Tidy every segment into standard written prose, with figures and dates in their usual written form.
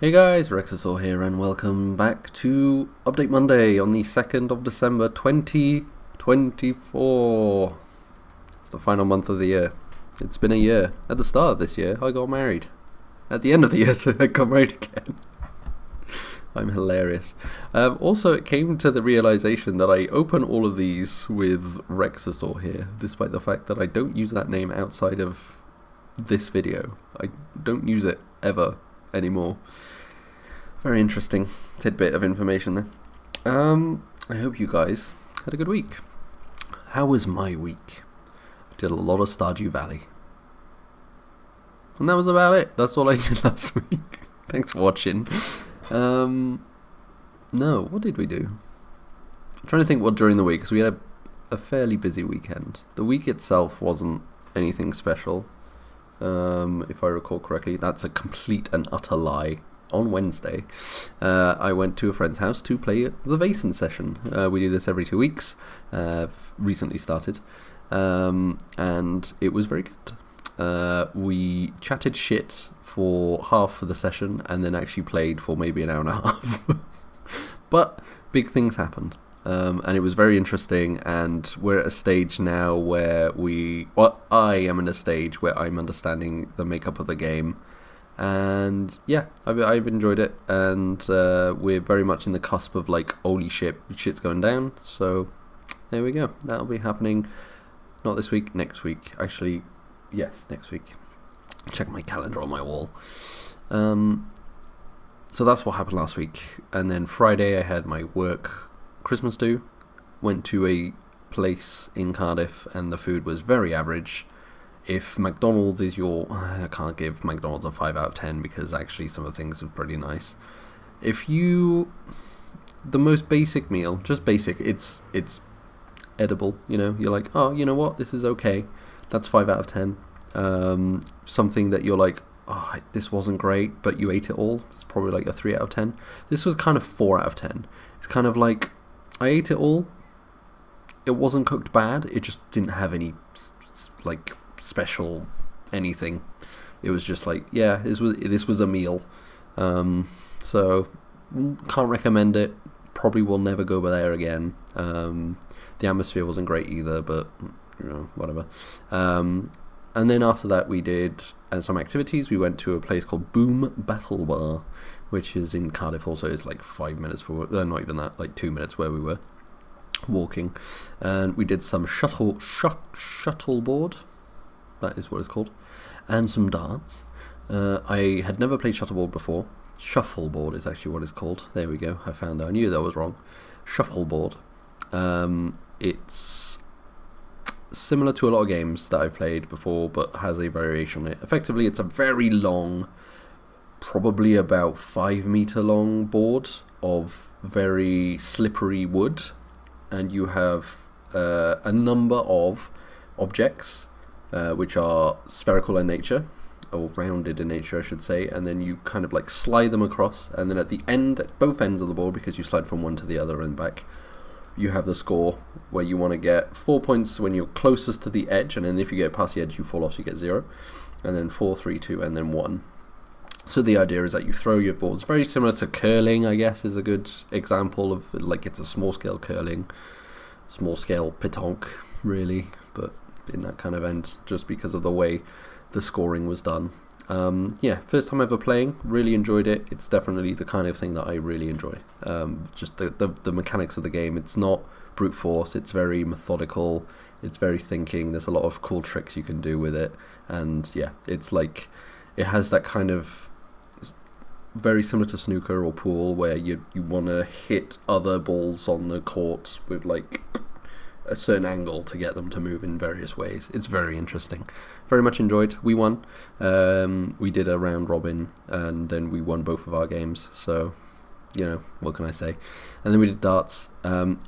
Hey guys, Rexasaur here and welcome back to Update Monday on the 2nd of December 2024. It's the final month of the year. It's been a year. At the start of this year, I got married. At the end of the year, so I got married again. I'm hilarious. Also, it came to the realization that I open all of these with Rexasaur here, despite the fact that I don't use that name outside of this video. I don't use it ever anymore. Very interesting tidbit of information there. I hope you guys had a good week. How was my week? I did a lot of Stardew Valley. And that was about it. That's all I did last week. Thanks for watching. No, what did we do? I'm trying to think what during the week, because we had a fairly busy weekend. The week itself wasn't anything special. If I recall correctly, that's a complete and utter lie. On Wednesday, I went to a friend's house to play the Vaesen session. We do this every 2 weeks. Recently started, and it was very good. We chatted shit for half of the session, and then actually played for maybe an hour and a half. But big things happened. And it was very interesting, and we're at a stage now where I am in a stage where I'm understanding the makeup of the game, and yeah, I've enjoyed it, and we're very much in the cusp of like, holy shit's going down, so there we go. That'll be happening, not this week, next week, actually, yes, next week. Check my calendar on my wall. So that's what happened last week, and then Friday I had my work Christmas do, went to a place in Cardiff, and the food was very average. If McDonald's is I can't give McDonald's a 5 out of 10 because actually some of the things are pretty nice. The most basic meal, just basic, it's edible, you're like, oh, you know what, this is okay, that's 5 out of 10. Something that you're like, oh, this wasn't great, but you ate it all, it's probably like a 3 out of 10. This was kind of 4 out of 10. It's kind of like, I ate it all, it wasn't cooked bad, it just didn't have any, like, special anything. It was just like, yeah, this was a meal. So can't recommend it. Probably will never go there again. The atmosphere wasn't great either, but whatever. And then after that we did some activities. We went to a place called Boom Battle Bar, which is in Cardiff also. It's like 5 minutes not even that, like 2 minutes where we were walking, and we did some shuffleboard. That is what it's called, and some darts. I had never played shuffleboard before. Shuffleboard is actually what it's called. There we go. I found out. I knew that was wrong. Shuffleboard. It's similar to a lot of games that I've played before, but has a variation on it. Effectively, it's a very long, probably about 5 meter long board of very slippery wood, and you have a number of objects which are spherical in nature, or rounded in nature I should say, and then you kind of like slide them across, and then at the end, at both ends of the board, because you slide from one to the other and back, you have the score where you want to get 4 points when you're closest to the edge, and then if you get past the edge you fall off, so you get 0, and then 4, 3, 2, and then 1. So the idea is that you throw your boards, very similar to curling, I guess, is a good example of, like, it's a small scale curling, small scale pétanque, really, but in that kind of end, just because of the way the scoring was done. Yeah, first time ever playing, really enjoyed it. It's definitely the kind of thing that I really enjoy. Just the mechanics of the game, it's not brute force, it's very methodical, it's very thinking, there's a lot of cool tricks you can do with it, and yeah, it's like, it has that kind of, very similar to snooker or pool, where you want to hit other balls on the court with like a certain angle to get them to move in various ways. It's very interesting. Very much enjoyed. We won. We did a round robin, and then we won both of our games. So, what can I say? And then we did darts.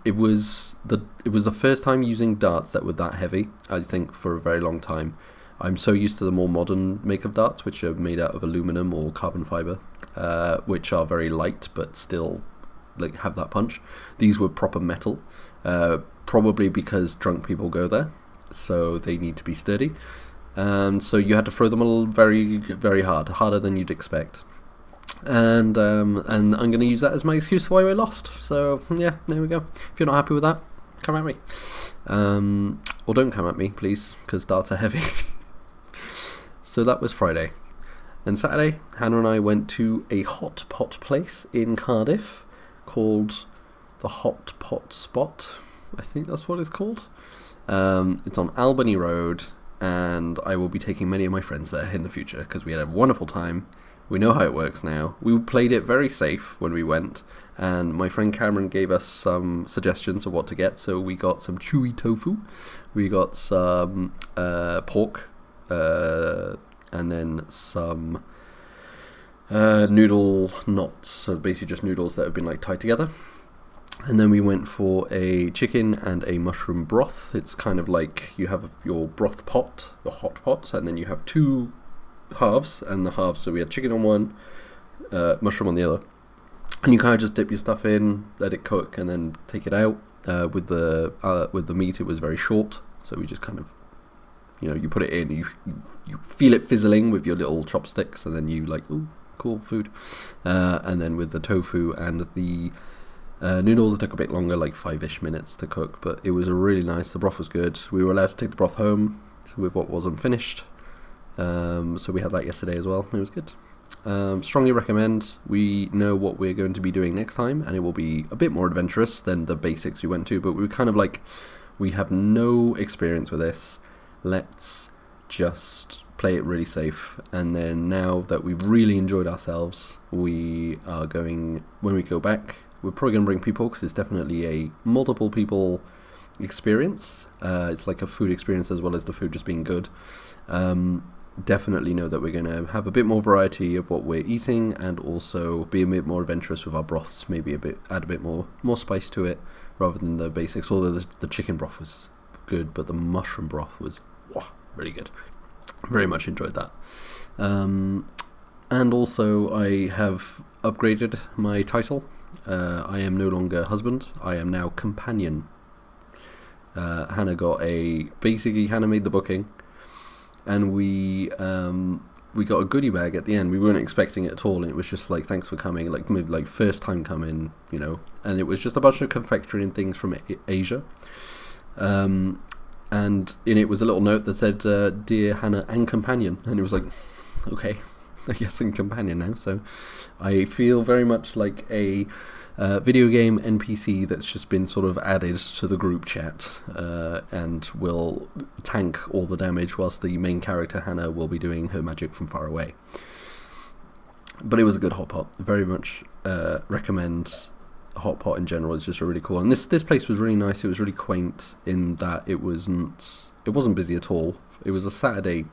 It was the first time using darts that were that heavy, I think, for a very long time. I'm so used to the more modern make of darts, which are made out of aluminum or carbon fiber, which are very light but still like have that punch. These were proper metal. Probably because drunk people go there, so they need to be sturdy. So you had to throw them very, very hard, harder than you'd expect. And I'm going to use that as my excuse for why I lost. So yeah, there we go. If you're not happy with that, come at me. Or don't come at me, please, because darts are heavy. So that was Friday. And Saturday, Hannah and I went to a hot pot place in Cardiff called the Hot Pot Spot. I think that's what it's called. It's on Albany Road, and I will be taking many of my friends there in the future because we had a wonderful time. We know how it works now. We played it very safe when we went, and my friend Cameron gave us some suggestions of what to get. So we got some chewy tofu, we got some pork, and then some noodle knots, so basically just noodles that have been like tied together. And then we went for a chicken and a mushroom broth. It's kind of like you have your broth pot, your hot pot, and then you have two halves, and the halves, so we had chicken on one, mushroom on the other, and you kind of just dip your stuff in, let it cook, and then take it out. With the meat, it was very short, so we just kind of, you put it in, you feel it fizzling with your little chopsticks, and then you like, ooh, cool food. And then with the tofu and the noodles, it took a bit longer, like 5-ish minutes to cook, but it was really nice. The broth was good. We were allowed to take the broth home with what wasn't finished. So we had that yesterday as well. It was good. Strongly recommend. We know what we're going to be doing next time, and it will be a bit more adventurous than the basics we went to, but we were kind of like, we have no experience with this. Let's just play it really safe, and then now that we've really enjoyed ourselves, we are going, when we go back, we're probably going to bring people, because it's definitely a multiple people experience. It's like a food experience as well as the food just being good. Definitely know that we're going to have a bit more variety of what we're eating, and also be a bit more adventurous with our broths, maybe add a bit more spice to it rather than the basics, although the chicken broth was good, but the mushroom broth was really good. Very much enjoyed that. And also I have upgraded my title. I am no longer husband, I am now companion. Hannah made the booking, and we got a goodie bag at the end. We weren't expecting it at all, and it was just like, thanks for coming, like first time coming, and it was just a bunch of confectionery and things from Asia. And in it was a little note that said, "Dear Hannah and companion," and it was like, okay, I guess I'm companion now. So I feel very much like a video game NPC that's just been sort of added to the group chat, and will tank all the damage whilst the main character Hannah will be doing her magic from far away. But it was a good hot pot. Very much recommend. Hot pot in general is just really cool, and this place was really nice. It was really quaint in that it wasn't busy at all. It was a Saturday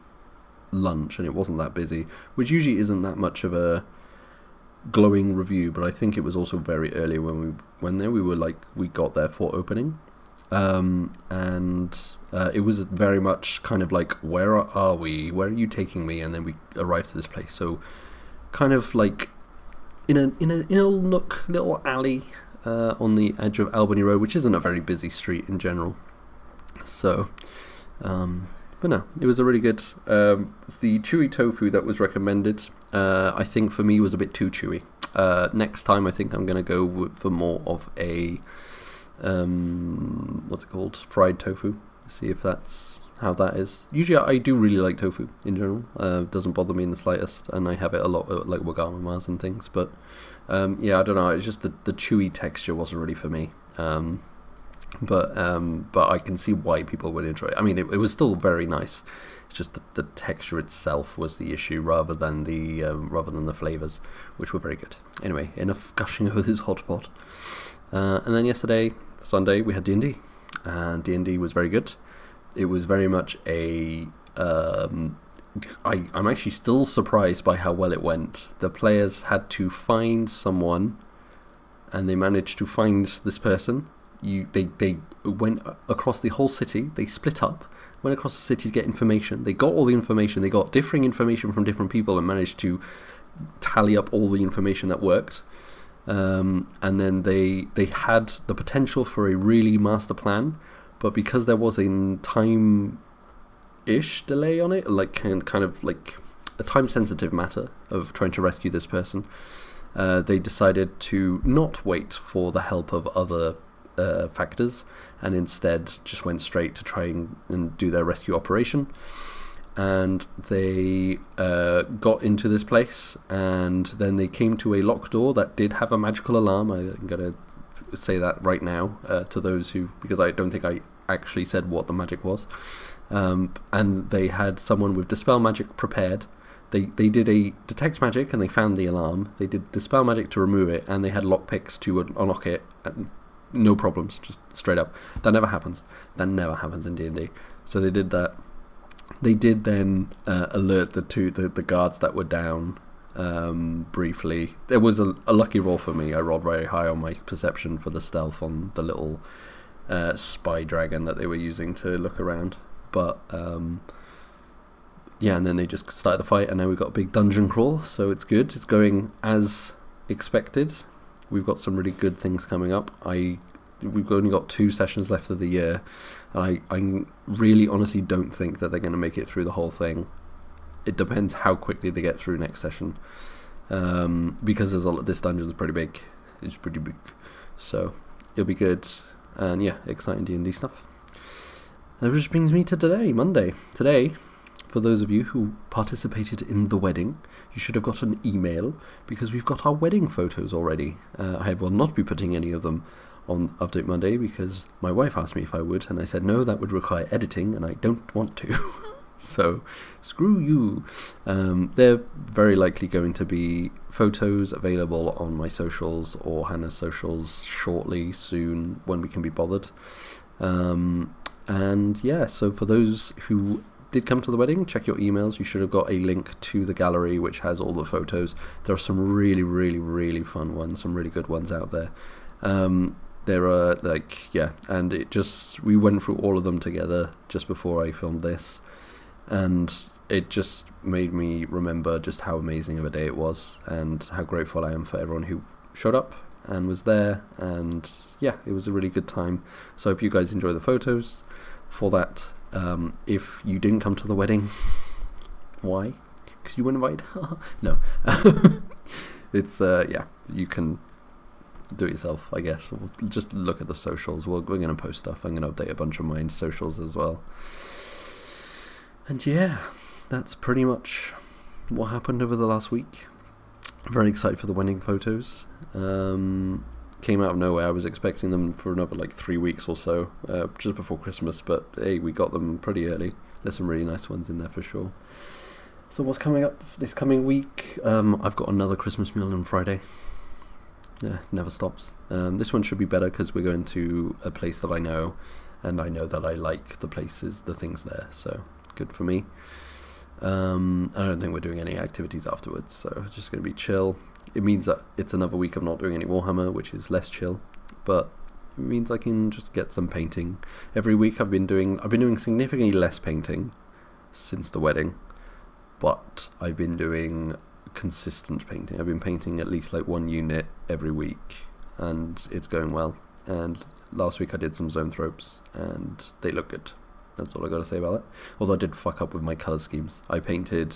lunch, and it wasn't that busy, which usually isn't that much of a glowing review, but I think it was also very early when we went there. We got there for opening, and it was very much kind of like, where are we? Where are you taking me? And then we arrived at this place, so kind of like in a little nook, little alley on the edge of Albany Road, which isn't a very busy street in general. So, but no, it was a really good. The chewy tofu that was recommended, I think for me was a bit too chewy. Next time, I think I'm going to go for more of a what's it called, fried tofu. See if that's how that is. Usually I do really like tofu in general. Doesn't bother me in the slightest, and I have it a lot at, like, wagamamas and things, but yeah, I don't know, it's just the chewy texture wasn't really for me. But I can see why people would enjoy it. I mean, it was still very nice. It's just the texture itself was the issue, rather than the flavors, which were very good. Anyway, enough gushing over this hot pot. And then yesterday, Sunday, we had D&D, and D&D was very good. It was very much a. I'm actually still surprised by how well it went. The players had to find someone, and they managed to find this person. They went across the whole city. They split up, went across the city to get information. They got all the information. They got differing information from different people and managed to tally up all the information that worked. And then they had the potential for a really master plan, but because there was a time-ish delay on it, like kind of like a time-sensitive matter of trying to rescue this person, they decided to not wait for the help of other factors, and instead just went straight to try and do their rescue operation. And they got into this place, and then they came to a locked door that did have a magical alarm. I'm going to say that right now to those who, because I don't think I actually said what the magic was. And they had someone with Dispel Magic prepared. They did a Detect Magic and they found the alarm. They did Dispel Magic to remove it, and they had lockpicks to unlock it. And no problems, just straight up. That never happens. That never happens in D&D. So they did that. They did then alert the guards that were down briefly. There was a lucky roll for me. I rolled very high on my perception for the stealth on the little spy dragon that they were using to look around. But yeah, and then they just started the fight, and now we've got a big dungeon crawl, so it's good. It's going as expected. We've got some really good things coming up. We've only got 2 sessions left of the year, and I really honestly don't think that they're going to make it through the whole thing. It depends how quickly they get through next session, because this dungeon is pretty big. It's pretty big, so it'll be good. And yeah, exciting D&D stuff. That which brings me to today, Monday. Today, for those of you who participated in the wedding, you should have got an email, because we've got our wedding photos already. I will not be putting any of them on Update Monday, because my wife asked me if I would, and I said no, that would require editing, and I don't want to. So, screw you. They're very likely going to be photos available on my socials or Hannah's socials shortly, soon, when we can be bothered. And yeah, so for those who did come to the wedding, check your emails. You should have got a link to the gallery which has all the photos. There are some really, really, really fun ones, some really good ones out there. There are and we went through all of them together just before I filmed this, and it just made me remember just how amazing of a day it was, and how grateful I am for everyone who showed up and was there. And yeah, it was a really good time. So I hope you guys enjoy the photos. For that, if you didn't come to the wedding, why? Because you weren't invited? No. It's you can do it yourself, I guess. We'll just look at the socials. We're going to post stuff. I'm going to update a bunch of my socials as well. And yeah, that's pretty much what happened over the last week. Very excited for the wedding photos. Came out of nowhere. I was expecting them for another 3 weeks or so, just before Christmas, but hey, we got them pretty early. There's some really nice ones in there for sure. So what's coming up this coming week? I've got another Christmas meal on Friday. Yeah, never stops. This one should be better because we're going to a place that I know, and I know that I like the things there, so good for me. I don't think we're doing any activities afterwards, so it's just going to be chill. It means that it's another week of not doing any Warhammer, which is less chill, but it means I can just get some painting. Every week I've been doing significantly less painting since the wedding, but I've been doing consistent painting. I've been painting at least 1 unit every week, and it's going well. And last week I did some zoanthropes, and they look good. That's all I got to say about it. Although I did fuck up with my colour schemes. I painted,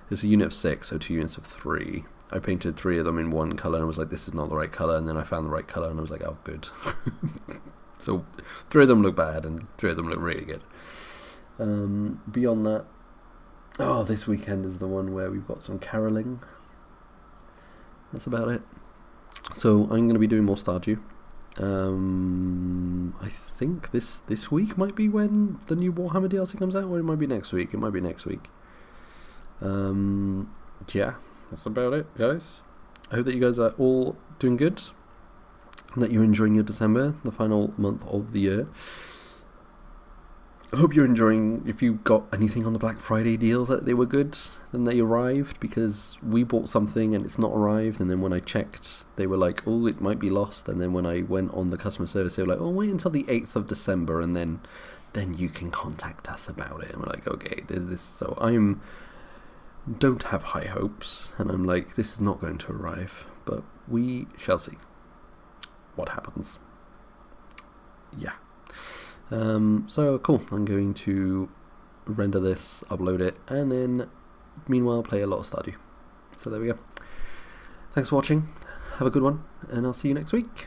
there's a unit of 6, so 2 units of 3. I painted 3 of them in one colour, and I was like, this is not the right colour, and then I found the right colour, and I was like, oh, good. So 3 of them look bad, and 3 of them look really good. Beyond that, this weekend is the one where we've got some caroling. That's about it. So I'm going to be doing more Stardew. I think this week might be when the new Warhammer DLC comes out, or it might be next week. It might be next week. Yeah, that's about it, guys. I hope that you guys are all doing good, and that you're enjoying your December, the final month of the year. I hope you're enjoying, if you got anything on the Black Friday deals that they were good, then they arrived, because we bought something and it's not arrived, and then when I checked, they were like, oh, it might be lost, and then when I went on the customer service, they were like, oh, wait until the 8th of December, and then you can contact us about it. And we're like, okay, so don't have high hopes, and I'm like, this is not going to arrive, but we shall see what happens. Yeah. So cool, I'm going to render this, upload it, and then meanwhile play a lot of Stardew. So there we go. Thanks for watching. Have a good one, and I'll see you next week.